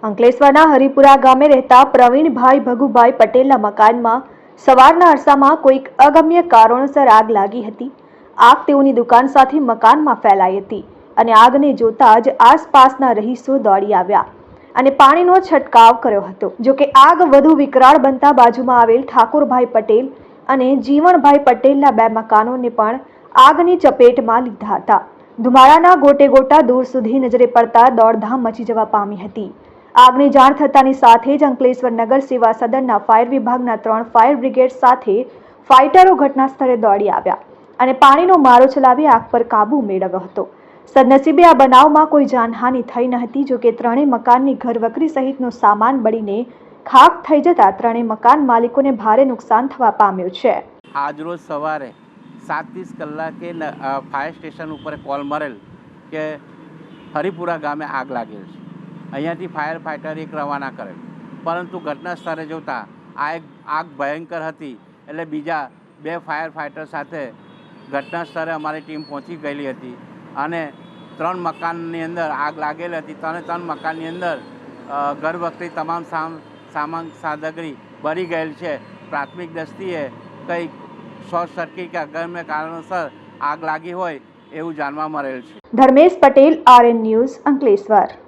અંકલેશ્વરના હરિપુરા ગામે રહેતા પ્રવીણભાઈ ભગુભાઈ પટેલના મકાનમાં સવારના અરસામાં કોઈક અગમ્ય કારણોસર આગ લાગી હતી। આગ તેઓની દુકાન સાથે મકાનમાં ફેલાઈ હતી અને આગને જોતા જ આસપાસના રહીશો દોડી આવ્યા અને પાણીનો છંટકાવ કર્યો હતો। જો કે આગ વધુ વિકરાળ બનતા બાજુમાં આવેલ ઠાકોરભાઈ પટેલ અને જીવણભાઈ પટેલના બે મકાનોને પણ આગની ચપેટમાં લીધા હતા। ધુમાડાના ગોટે ગોટા દૂર સુધી નજરે પડતા દોડધામ મચી જવા પામી હતી। આગની જાણ થતાની સાથે જ અંકલેશ્વર નગર સેવા સદનના ફાયર વિભાગના 3 ફાયર બ્રિગેડ સાથે ફાઇટરો ઘટના સ્થળે દોડી આવ્યા અને પાણીનો મારો ચલાવી આગ પર કાબુ મેળવ્યો હતો। સદનસીબે આ બનાવમાં કોઈ જાનહાનિ થઈ ન હતી। જો કે ત્રણેય મકાનની ઘરવકરી સહિતનો સામાન બળીને ખાખ થઈ જતા ત્રણેય મકાન માલિકોને ભારે નુકસાન થવા પામ્યું છે। આજરોજ સવારે 7:30 કલાકે ફાયર સ્ટેશન ઉપર કોલ મળેલ કે હરિપુરા ગામે આગ લાગેલ છે। અહીંયાથી ફાયર ફાઇટર એક રવાના કરેલ, પરંતુ ઘટના સ્થળે જોતાં આગ ભયંકર હતી એટલે બીજા 2 ફાયર ફાઇટર સાથે ઘટના સ્થળે અમારી ટીમ પહોંચી ગયેલી હતી અને 3 મકાનની અંદર આગ લાગેલી હતી। 3 મકાનની અંદર ઘરવખરી તમામ સામાન સામગ્રી બળી ગયેલ છે। પ્રાથમિક દ્રષ્ટિએ કંઈક શોર્ટ સર્કિટ કે અગમ્ય કારણોસર આગ લાગી હોય એવું જાણવા મળેલ છે। Dharmesh Patel, RN news, Ankleshwar.